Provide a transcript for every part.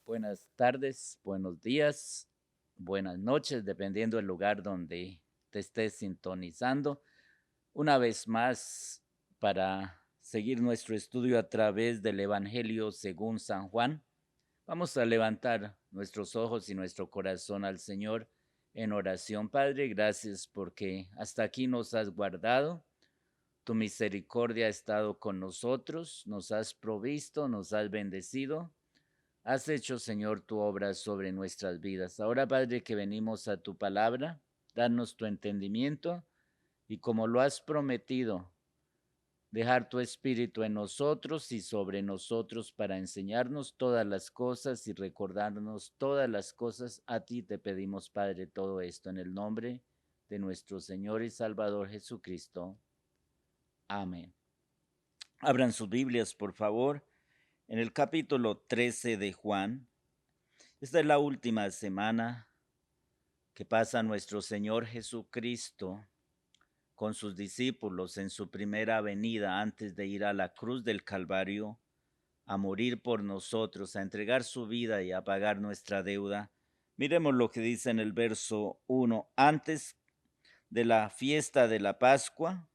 Buenas tardes, buenos días, buenas noches, dependiendo del lugar donde te estés sintonizando. Una vez más, para seguir nuestro estudio a través del Evangelio según San Juan, vamos a levantar nuestros ojos y nuestro corazón al Señor en oración. Padre, gracias porque hasta aquí nos has guardado. Tu misericordia ha estado con nosotros, nos has provisto, nos has bendecido. Has hecho, Señor, tu obra sobre nuestras vidas. Ahora, Padre, que venimos a tu palabra, danos tu entendimiento y como lo has prometido, dejar tu espíritu en nosotros y sobre nosotros para enseñarnos todas las cosas y recordarnos todas las cosas. A ti te pedimos, Padre, todo esto en el nombre de nuestro Señor y Salvador Jesucristo. Amén. Abran sus Biblias, por favor, en el capítulo 13 de Juan. Esta es la última semana que pasa nuestro Señor Jesucristo con sus discípulos en su primera venida antes de ir a la cruz del Calvario a morir por nosotros, a entregar su vida y a pagar nuestra deuda. Miremos lo que dice en el verso 1. Antes de la fiesta de la Pascua,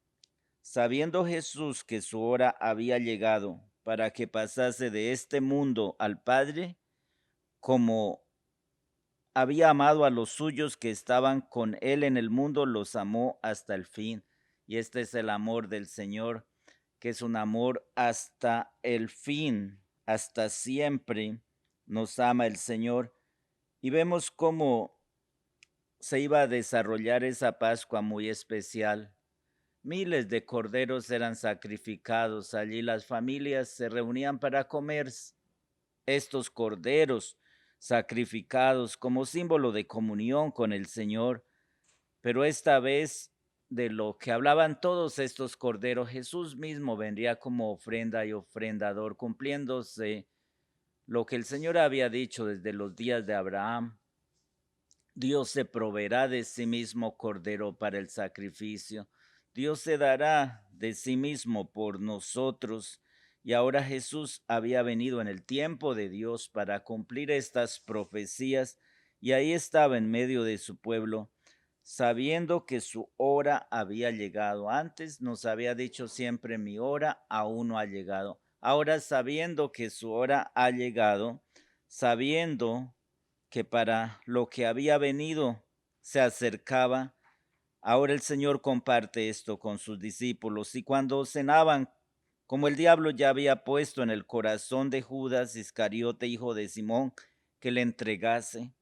sabiendo Jesús que su hora había llegado para que pasase de este mundo al Padre, como había amado a los suyos que estaban con él en el mundo, los amó hasta el fin. Y este es el amor del Señor, que es un amor hasta el fin, hasta siempre nos ama el Señor. Y vemos cómo se iba a desarrollar esa Pascua muy especial. Miles de corderos eran sacrificados. Allí las familias se reunían para comer estos corderos sacrificados como símbolo de comunión con el Señor. Pero esta vez, de lo que hablaban todos estos corderos, Jesús mismo vendría como ofrenda y ofrendador, cumpliéndose lo que el Señor había dicho desde los días de Abraham. Dios se proveerá de sí mismo cordero para el sacrificio. Dios se dará de sí mismo por nosotros. Y ahora Jesús había venido en el tiempo de Dios para cumplir estas profecías, y ahí estaba en medio de su pueblo, sabiendo que su hora había llegado. Antes nos había dicho siempre: mi hora aún no ha llegado. Ahora, sabiendo que su hora ha llegado, sabiendo que para lo que había venido se acercaba, ahora el Señor comparte esto con sus discípulos. Y cuando cenaban, como el diablo ya había puesto en el corazón de Judas Iscariote, hijo de Simón, que le entregase,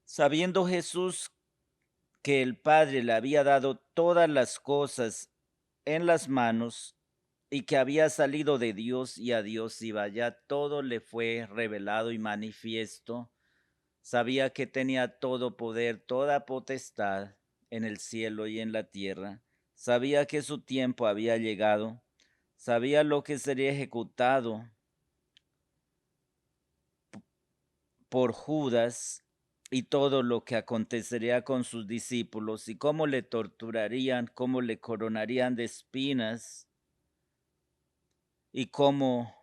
sabiendo Jesús que el Padre le había dado todas las cosas en las manos y que había salido de Dios y a Dios iba, ya todo le fue revelado y manifiesto. Sabía que tenía todo poder, toda potestad en el cielo y en la tierra. Sabía que su tiempo había llegado. Sabía lo que sería ejecutado por Judas y todo lo que acontecería con sus discípulos y cómo le torturarían, cómo le coronarían de espinas y cómo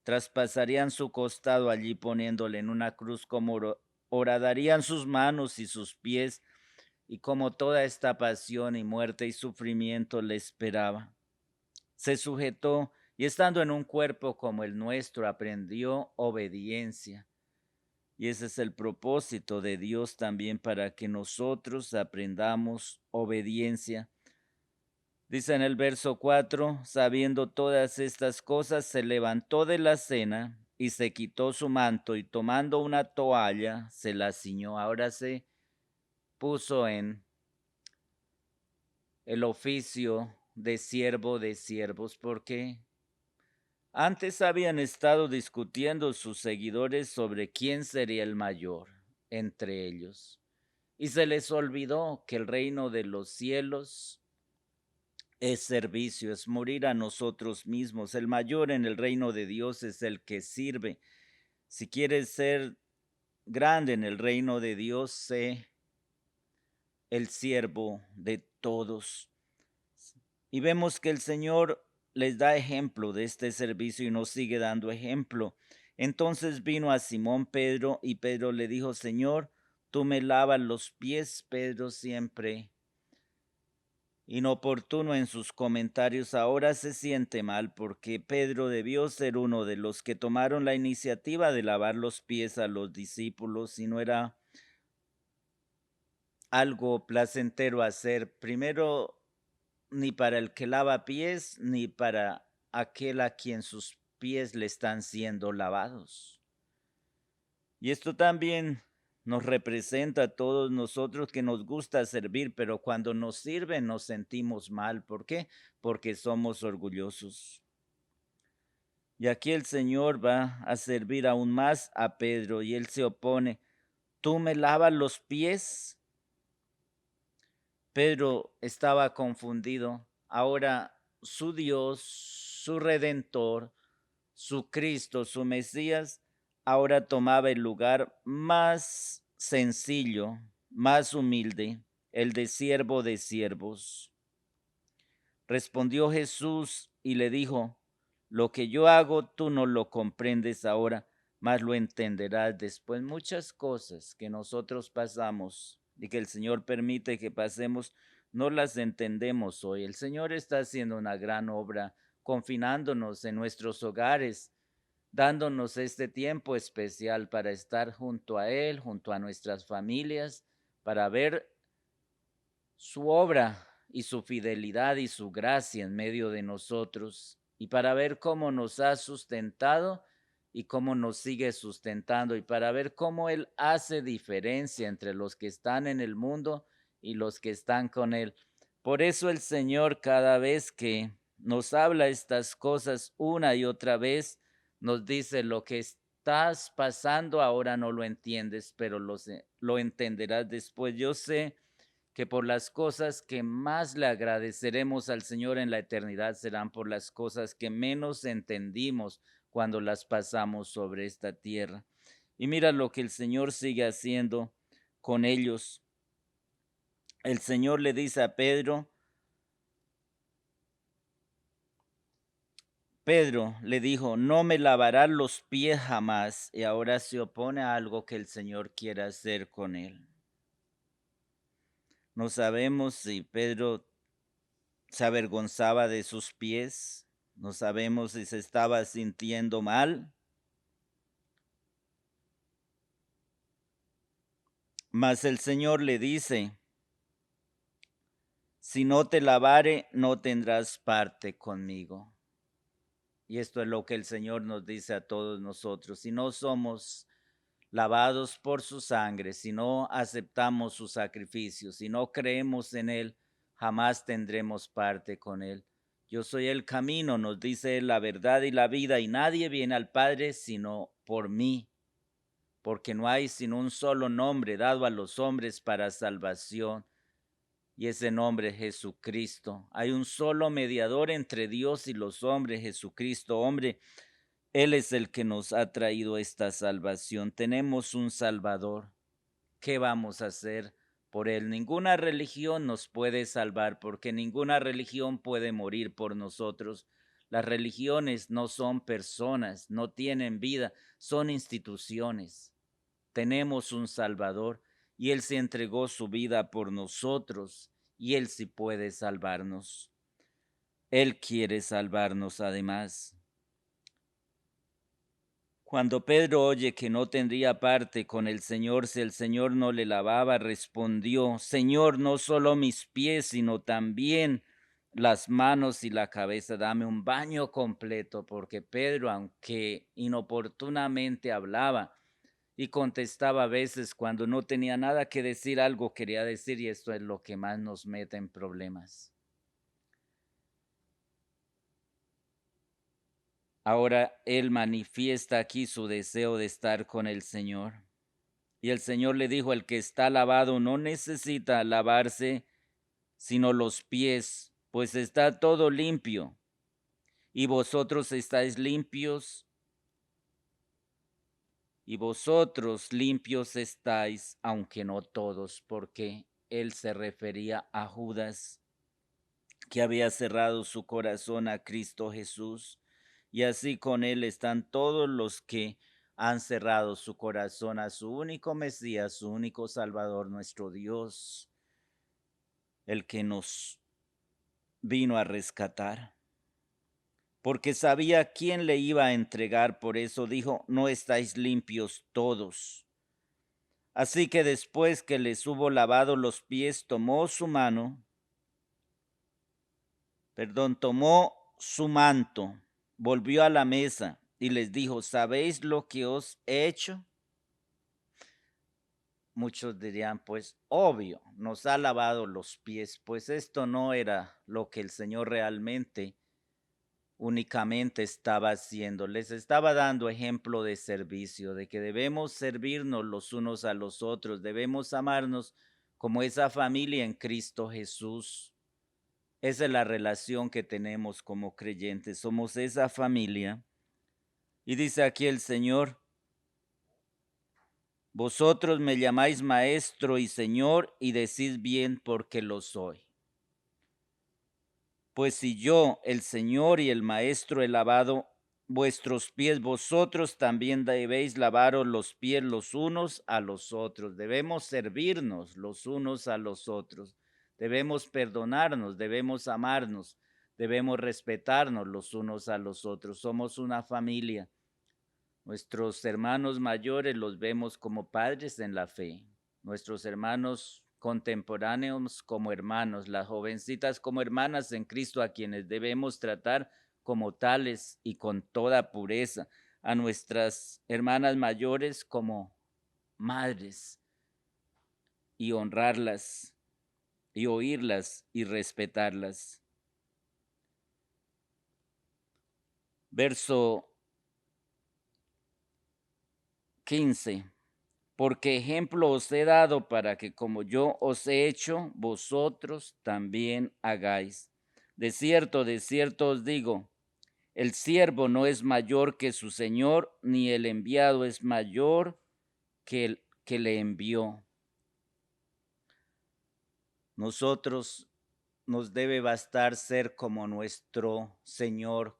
traspasarían su costado allí poniéndole en una cruz, cómo horadarían sus manos y sus pies y cómo toda esta pasión y muerte y sufrimiento le esperaba. Se sujetó y estando en un cuerpo como el nuestro aprendió obediencia. Y ese es el propósito de Dios también, para que nosotros aprendamos obediencia. Dice en el verso 4, sabiendo todas estas cosas, se levantó de la cena y se quitó su manto y tomando una toalla se la ciñó. Ahora se puso en el oficio de siervo de siervos, porque antes habían estado discutiendo sus seguidores sobre quién sería el mayor entre ellos, y se les olvidó que el reino de los cielos es servicio, es morir a nosotros mismos. El mayor en el reino de Dios es el que sirve. Si quieres ser grande en el reino de Dios, sé el siervo de todos. Y vemos que el Señor les da ejemplo de este servicio y nos sigue dando ejemplo. Entonces vino a Simón Pedro y Pedro le dijo, Señor, tú me lavas los pies. Pedro siempre inoportuno en sus comentarios, ahora se siente mal porque Pedro debió ser uno de los que tomaron la iniciativa de lavar los pies a los discípulos y no era algo placentero hacer, primero ni para el que lava pies, ni para aquel a quien sus pies le están siendo lavados. Y esto también nos representa a todos nosotros que nos gusta servir, pero cuando nos sirven nos sentimos mal. ¿Por qué? Porque somos orgullosos. Y aquí el Señor va a servir aún más a Pedro y él se opone. ¿Tú me lavas los pies? Pedro estaba confundido. Ahora su Dios, su Redentor, su Cristo, su Mesías, ahora tomaba el lugar más sencillo, más humilde, el de siervo de siervos. Respondió Jesús y le dijo, lo que yo hago tú no lo comprendes ahora, mas lo entenderás después. Muchas cosas que nosotros pasamos y que el Señor permite que pasemos, no las entendemos hoy. El Señor está haciendo una gran obra, confinándonos en nuestros hogares, dándonos este tiempo especial para estar junto a Él, junto a nuestras familias, para ver su obra y su fidelidad y su gracia en medio de nosotros y para ver cómo nos ha sustentado y cómo nos sigue sustentando y para ver cómo Él hace diferencia entre los que están en el mundo y los que están con Él. Por eso el Señor cada vez que nos habla estas cosas una y otra vez, nos dice lo que estás pasando ahora no lo entiendes, pero lo entenderás después. Yo sé que por las cosas que más le agradeceremos al Señor en la eternidad serán por las cosas que menos entendimos cuando las pasamos sobre esta tierra. Y mira lo que el Señor sigue haciendo con ellos. El Señor le dice a Pedro, Pedro le dijo, no me lavarás los pies jamás, y ahora se opone a algo que el Señor quiere hacer con él. No sabemos si Pedro se avergonzaba de sus pies, no sabemos si se estaba sintiendo mal, mas el Señor le dice, si no te lavare, no tendrás parte conmigo. Y esto es lo que el Señor nos dice a todos nosotros. Si no somos lavados por su sangre, si no aceptamos su sacrificio, si no creemos en Él, jamás tendremos parte con Él. Yo soy el camino, nos dice Él, la verdad y la vida, y nadie viene al Padre sino por mí, porque no hay sino un solo nombre dado a los hombres para salvación, y ese nombre es Jesucristo. Hay un solo mediador entre Dios y los hombres, Jesucristo, hombre. Él es el que nos ha traído esta salvación. Tenemos un Salvador. ¿Qué vamos a hacer por Él? Ninguna religión nos puede salvar porque ninguna religión puede morir por nosotros. Las religiones no son personas, no tienen vida, son instituciones. Tenemos un Salvador y Él se entregó su vida por nosotros y Él sí puede salvarnos. Él quiere salvarnos además. Cuando Pedro oye que no tendría parte con el Señor si el Señor no le lavaba, respondió, Señor, no solo mis pies, sino también las manos y la cabeza, dame un baño completo, porque Pedro, aunque inoportunamente hablaba y contestaba a veces cuando no tenía nada que decir, algo quería decir, y esto es lo que más nos mete en problemas. Ahora él manifiesta aquí su deseo de estar con el Señor. Y el Señor le dijo, el que está lavado no necesita lavarse sino los pies, pues está todo limpio. Y vosotros estáis limpios, y vosotros limpios estáis, aunque no todos, porque él se refería a Judas, que había cerrado su corazón a Cristo Jesús. y así con él están todos los que han cerrado su corazón a su único Mesías, su único Salvador, nuestro Dios, el que nos vino a rescatar. Porque sabía quién le iba a entregar, por eso dijo, no estáis limpios todos. Así que después que les hubo lavado los pies, tomó su manto, volvió a la mesa y les dijo, ¿sabéis lo que os he hecho? Muchos dirían, pues obvio, nos ha lavado los pies, pues esto no era lo que el Señor realmente únicamente estaba haciendo. Les estaba dando ejemplo de servicio, de que debemos servirnos los unos a los otros, debemos amarnos como esa familia en Cristo Jesús. Esa es la relación que tenemos como creyentes, somos esa familia. Y dice aquí el Señor, vosotros me llamáis maestro y Señor y decís bien porque lo soy. Pues si yo, el Señor y el Maestro, he lavado vuestros pies, vosotros también debéis lavaros los pies los unos a los otros. Debemos servirnos los unos a los otros. Debemos perdonarnos, debemos amarnos, debemos respetarnos los unos a los otros. Somos una familia. Nuestros hermanos mayores los vemos como padres en la fe. Nuestros hermanos contemporáneos como hermanos, las jovencitas como hermanas en Cristo a quienes debemos tratar como tales y con toda pureza. A nuestras hermanas mayores como madres y honrarlas y oírlas y respetarlas. Verso 15. Porque ejemplo os he dado para que como yo os he hecho, vosotros también hagáis. De cierto os digo, el siervo no es mayor que su señor, ni el enviado es mayor que el que le envió. Nosotros nos debe bastar ser como nuestro Señor,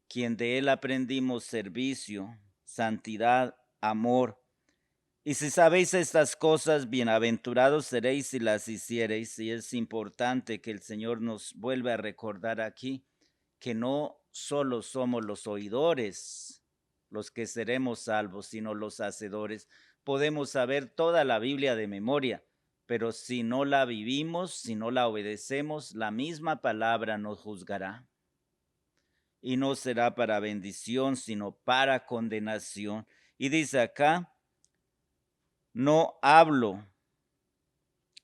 quien de él aprendimos servicio, santidad, amor. Y si sabéis estas cosas, bienaventurados seréis si las hiciereis. Y es importante que el Señor nos vuelva a recordar aquí que no solo somos los oidores los que seremos salvos, sino los hacedores. Podemos saber toda la Biblia de memoria, pero si no la vivimos, si no la obedecemos, la misma palabra nos juzgará. Y no será para bendición, sino para condenación. Y dice acá, no hablo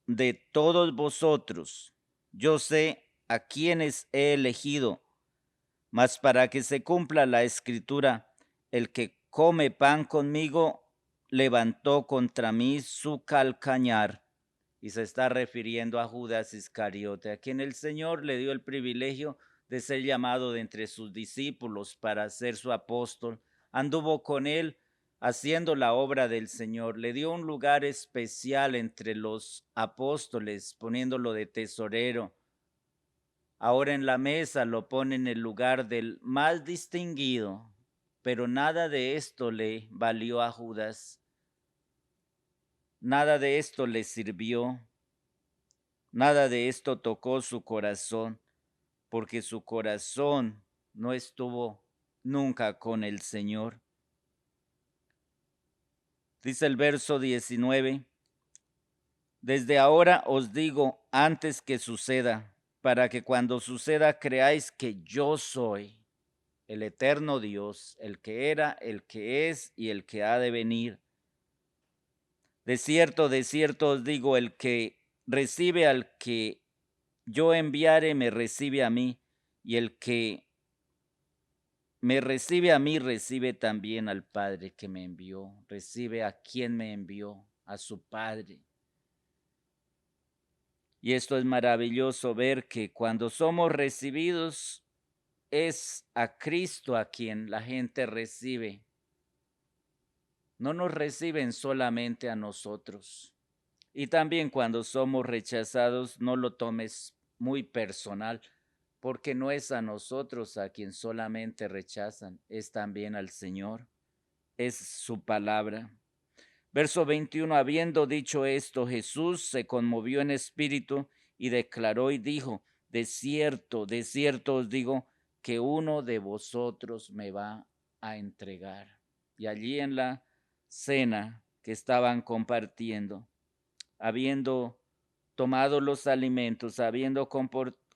de todos vosotros, yo sé a quienes he elegido, mas para que se cumpla la escritura, el que come pan conmigo levantó contra mí su calcañar. Y se está refiriendo a Judas Iscariote, a quien el Señor le dio el privilegio de ser llamado de entre sus discípulos para ser su apóstol. Anduvo con él haciendo la obra del Señor. Le dio un lugar especial entre los apóstoles, poniéndolo de tesorero. Ahora en la mesa lo pone en el lugar del más distinguido, pero nada de esto le valió a Judas. Nada de esto le sirvió. Nada de esto tocó su corazón, porque su corazón no estuvo nunca con el Señor. Dice el verso 19, desde ahora os digo antes que suceda, para que cuando suceda creáis que yo soy el eterno Dios, el que era, el que es y el que ha de venir. De cierto os digo, el que recibe al que yo enviare, me recibe a mí, y el que me recibe a mí, recibe también al Padre que me envió, recibe a quien me envió, a su Padre. Y esto es maravilloso ver que cuando somos recibidos, es a Cristo a quien la gente recibe. No nos reciben solamente a nosotros. Y también cuando somos rechazados, no lo tomes muy personal, porque no es a nosotros a quien solamente rechazan, es también al Señor, es su palabra. Verso 21, habiendo dicho esto, Jesús se conmovió en espíritu y declaró y dijo, de cierto os digo, que uno de vosotros me va a entregar. Y allí en la cena que estaban compartiendo, habiendo tomado los alimentos, habiendo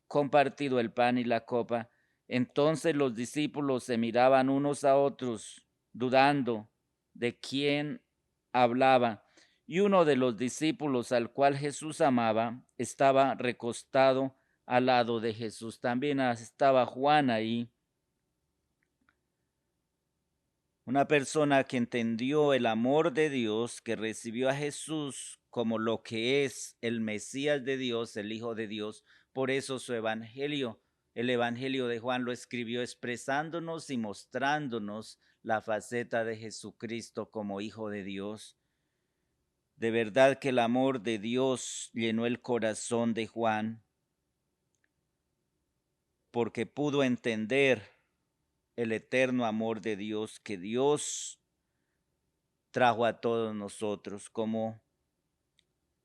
compartido el pan y la copa, entonces los discípulos se miraban unos a otros, dudando de quién hablaba. Y uno de los discípulos al cual Jesús amaba estaba recostado al lado de Jesús. También estaba Juan ahí, una persona que entendió el amor de Dios, que recibió a Jesús como lo que es el Mesías de Dios, el Hijo de Dios. Por eso su evangelio, el evangelio de Juan, lo escribió expresándonos y mostrándonos la faceta de Jesucristo como Hijo de Dios. De verdad que el amor de Dios llenó el corazón de Juan, porque pudo entender el eterno amor de Dios, que Dios trajo a todos nosotros, como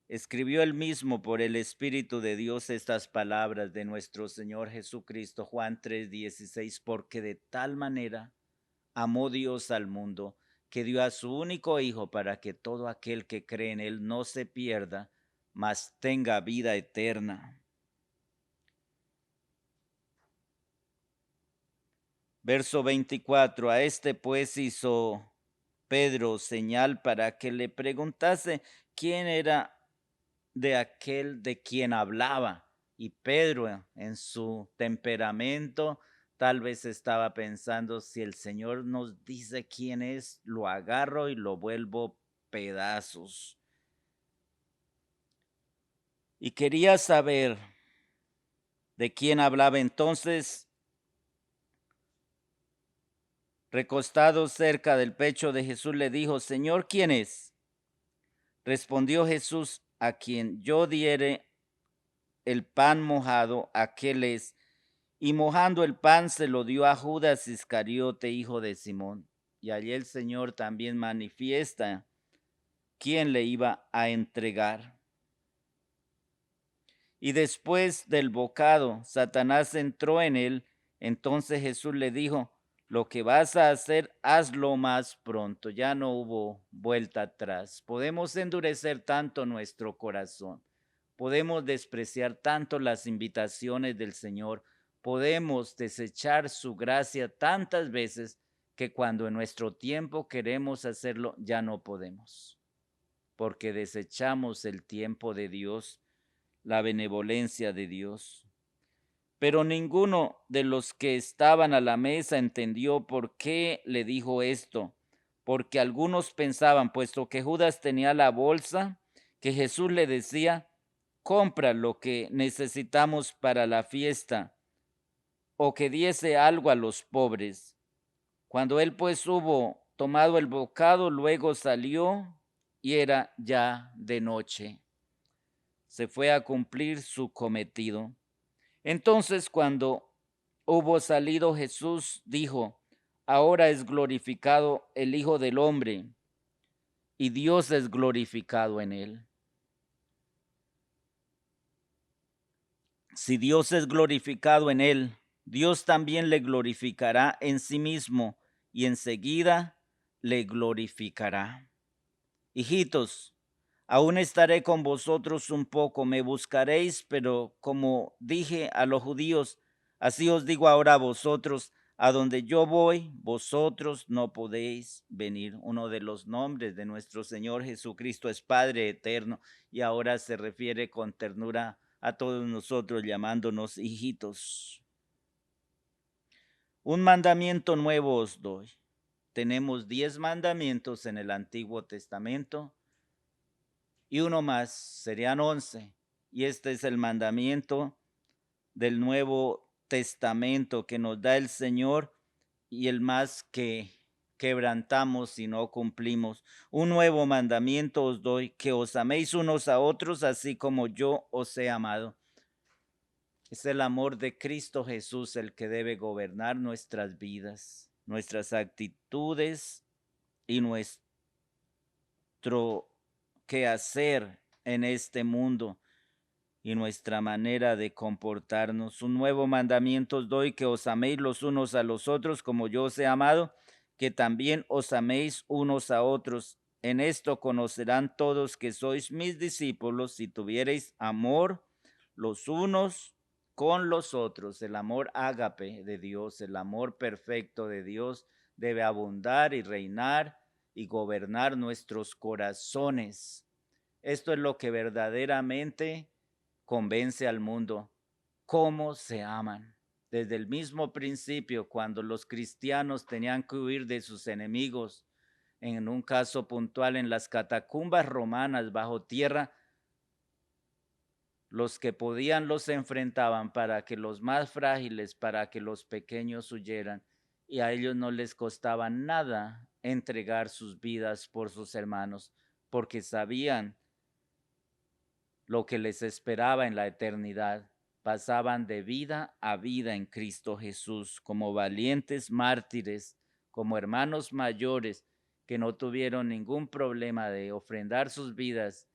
escribió él mismo por el Espíritu de Dios estas palabras de nuestro Señor Jesucristo, Juan 3:16, porque de tal manera amó Dios al mundo, que dio a su único Hijo para que todo aquel que cree en él no se pierda, mas tenga vida eterna. Verso 24, a este pues hizo Pedro señal para que le preguntase quién era de aquel de quien hablaba. Y Pedro, en su temperamento, tal vez estaba pensando, si el Señor nos dice quién es, lo agarro y lo vuelvo pedazos. Y quería saber de quién hablaba. Entonces, recostado cerca del pecho de Jesús, le dijo, Señor, ¿quién es? Respondió Jesús, a quien yo diere el pan mojado, aquel es. Y mojando el pan se lo dio a Judas Iscariote, hijo de Simón. Y allí el Señor también manifiesta quién le iba a entregar. Y después del bocado, Satanás entró en él. Entonces Jesús le dijo, lo que vas a hacer, hazlo más pronto. Ya no hubo vuelta atrás. Podemos endurecer tanto nuestro corazón. Podemos despreciar tanto las invitaciones del Señor. Podemos desechar su gracia tantas veces que cuando en nuestro tiempo queremos hacerlo, ya no podemos. Porque desechamos el tiempo de Dios, la benevolencia de Dios. Pero ninguno de los que estaban a la mesa entendió por qué le dijo esto, porque algunos pensaban, puesto que Judas tenía la bolsa, que Jesús le decía, compra lo que necesitamos para la fiesta, o que diese algo a los pobres. Cuando él pues hubo tomado el bocado, luego salió y era ya de noche. Se fue a cumplir su cometido. Entonces, cuando hubo salido, Jesús dijo, ahora es glorificado el Hijo del Hombre, y Dios es glorificado en él. Si Dios es glorificado en él, Dios también le glorificará en sí mismo, y enseguida le glorificará. Hijitos, aún estaré con vosotros un poco, me buscaréis, pero como dije a los judíos, así os digo ahora a vosotros, a donde yo voy, vosotros no podéis venir. Uno de los nombres de nuestro Señor Jesucristo es Padre eterno, y ahora se refiere con ternura a todos nosotros llamándonos hijitos. Un mandamiento nuevo os doy. Tenemos 10 mandamientos en el Antiguo Testamento y uno más, serían 11. Y este es el mandamiento del Nuevo Testamento que nos da el Señor y el más que quebrantamos si no cumplimos. Un nuevo mandamiento os doy, que os améis unos a otros así como yo os he amado. Es el amor de Cristo Jesús el que debe gobernar nuestras vidas, nuestras actitudes y nuestro quehacer en este mundo y nuestra manera de comportarnos. Un nuevo mandamiento os doy, que os améis los unos a los otros como yo os he amado, que también os améis unos a otros. En esto conocerán todos que sois mis discípulos, si tuviereis amor los unos con los otros. El amor ágape de Dios, el amor perfecto de Dios debe abundar y reinar y gobernar nuestros corazones. Esto es lo que verdaderamente convence al mundo, cómo se aman. Desde el mismo principio, cuando los cristianos tenían que huir de sus enemigos, en un caso puntual en las catacumbas romanas bajo tierra, los que podían los enfrentaban para que los más frágiles, para que los pequeños huyeran, y a ellos no les costaba nada entregar sus vidas por sus hermanos, porque sabían lo que les esperaba en la eternidad. Pasaban de vida a vida en Cristo Jesús, como valientes mártires, como hermanos mayores que no tuvieron ningún problema de ofrendar sus vidas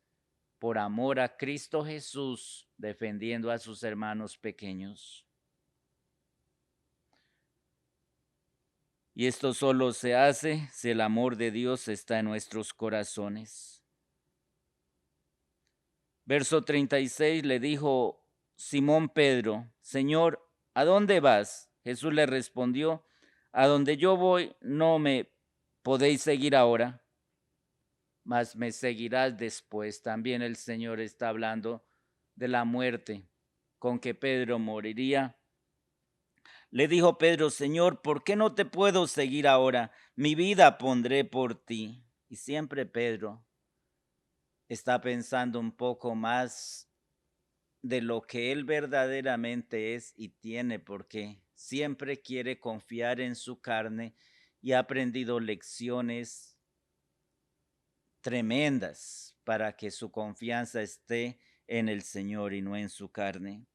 por amor a Cristo Jesús, defendiendo a sus hermanos pequeños. Y esto solo se hace si el amor de Dios está en nuestros corazones. Verso 36, le dijo Simón Pedro: Señor, ¿a dónde vas? Jesús le respondió: a donde yo voy no me podéis seguir ahora, mas me seguirás después. También el Señor está hablando de la muerte con que Pedro moriría. Le dijo Pedro: Señor, ¿por qué no te puedo seguir ahora? Mi vida pondré por ti. Y siempre Pedro está pensando un poco más de lo que él verdaderamente es y tiene, porque siempre quiere confiar en su carne y ha aprendido lecciones tremendas para que su confianza esté en el Señor y no en su carne.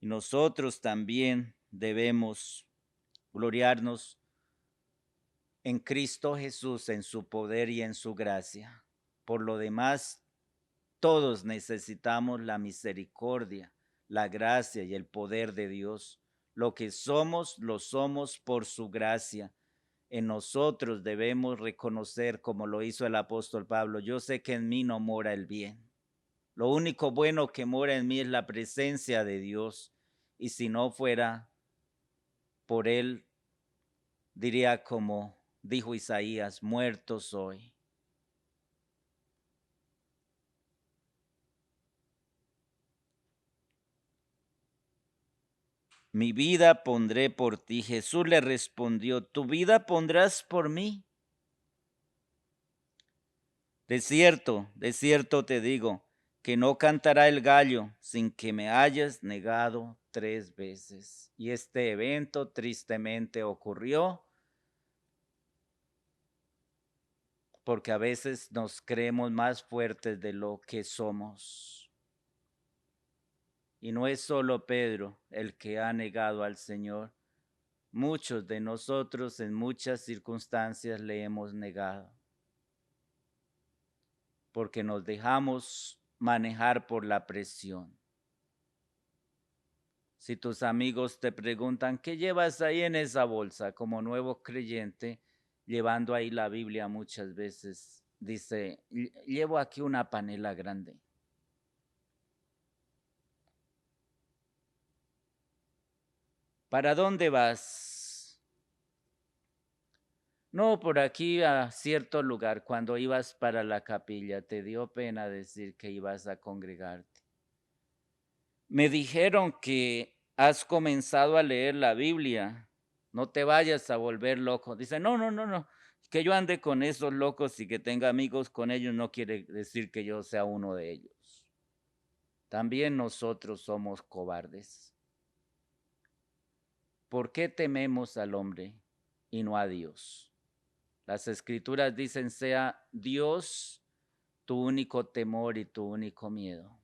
Y nosotros también debemos gloriarnos en Cristo Jesús, en su poder y en su gracia. Por lo demás, todos necesitamos la misericordia, la gracia y el poder de Dios. Lo que somos, lo somos por su gracia. En nosotros debemos reconocer, como lo hizo el apóstol Pablo: yo sé que en mí no mora el bien. Lo único bueno que mora en mí es la presencia de Dios. Y si no fuera por él, diría como dijo Isaías: muerto soy. Mi vida pondré por ti. Jesús le respondió: ¿tu vida pondrás por mí? De cierto te digo, que no cantará el gallo sin que me hayas negado 3 veces. Y este evento tristemente ocurrió porque a veces nos creemos más fuertes de lo que somos. Y no es solo Pedro el que ha negado al Señor. Muchos de nosotros en muchas circunstancias le hemos negado, porque nos dejamos manejar por la presión. Si tus amigos te preguntan: ¿qué llevas ahí en esa bolsa? Como nuevo creyente, llevando ahí la Biblia muchas veces, dice: llevo aquí una panela grande. ¿Para dónde vas? No, por aquí a cierto lugar. Cuando ibas para la capilla, te dio pena decir que ibas a congregarte. Me dijeron que has comenzado a leer la Biblia. No te vayas a volver loco. Dice: no. Que yo ande con esos locos y que tenga amigos con ellos no quiere decir que yo sea uno de ellos. También nosotros somos cobardes. ¿Por qué tememos al hombre y no a Dios? Las escrituras dicen: sea Dios tu único temor y tu único miedo.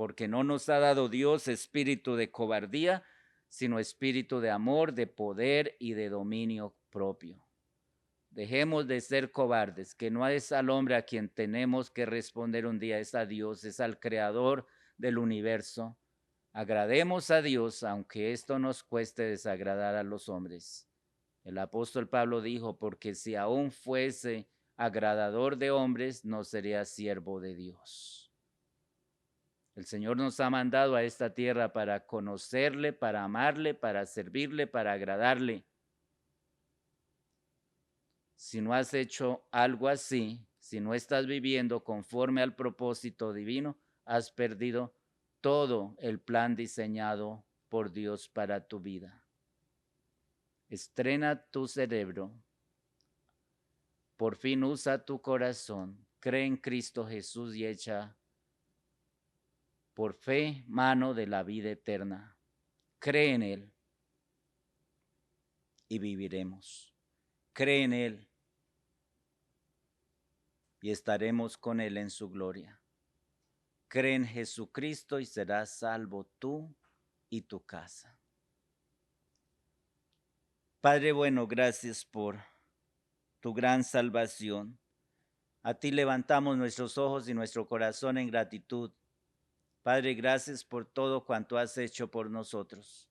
porque no nos ha dado Dios espíritu de cobardía, sino espíritu de amor, de poder y de dominio propio. Dejemos de ser cobardes, que no es al hombre a quien tenemos que responder un día, es a Dios, es al Creador del universo. Agrademos a Dios, aunque esto nos cueste desagradar a los hombres. El apóstol Pablo dijo, porque si aún fuese agradador de hombres, no sería siervo de Dios. El Señor nos ha mandado a esta tierra para conocerle, para amarle, para servirle, para agradarle. Si no has hecho algo así, si no estás viviendo conforme al propósito divino, has perdido todo el plan diseñado por Dios para tu vida. Estrena tu cerebro. Por fin usa tu corazón. Cree en Cristo Jesús y echa por fe mano de la vida eterna. Cree en Él y viviremos. Cree en Él y estaremos con Él en su gloria. Cree en Jesucristo y serás salvo tú y tu casa. Padre bueno, gracias por tu gran salvación. A ti levantamos nuestros ojos y nuestro corazón en gratitud. Padre, gracias por todo cuanto has hecho por nosotros.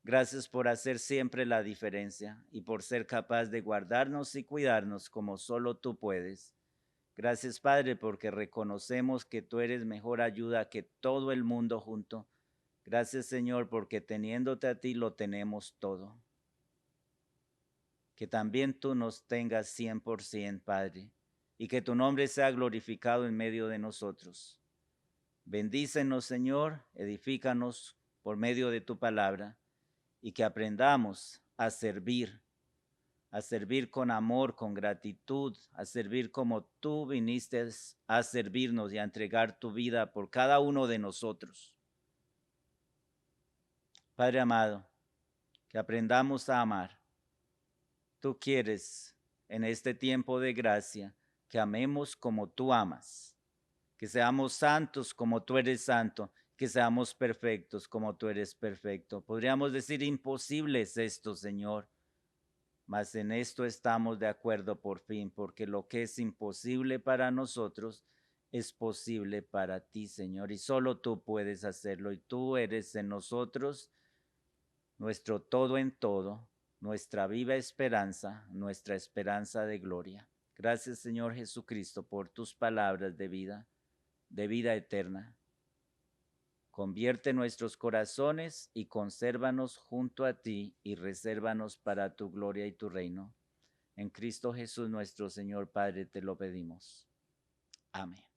Gracias por hacer siempre la diferencia y por ser capaz de guardarnos y cuidarnos como solo tú puedes. Gracias, Padre, porque reconocemos que tú eres mejor ayuda que todo el mundo junto. Gracias, Señor, porque teniéndote a ti lo tenemos todo. Que también tú nos tengas 100%, Padre, y que tu nombre sea glorificado en medio de nosotros. Bendícenos, Señor, edifícanos por medio de tu palabra y que aprendamos a servir con amor, con gratitud, a servir como tú viniste a servirnos y a entregar tu vida por cada uno de nosotros. Padre amado, que aprendamos a amar. Tú quieres en este tiempo de gracia que amemos como tú amas, que seamos santos como tú eres santo, que seamos perfectos como tú eres perfecto. Podríamos decir imposible es esto, Señor, mas en esto estamos de acuerdo por fin, porque lo que es imposible para nosotros es posible para ti, Señor, y solo tú puedes hacerlo, y tú eres en nosotros nuestro todo en todo, nuestra viva esperanza, nuestra esperanza de gloria. Gracias, Señor Jesucristo, por tus palabras de vida eterna. Convierte nuestros corazones y consérvanos junto a ti y resérvanos para tu gloria y tu reino. En Cristo Jesús nuestro Señor Padre te lo pedimos. Amén.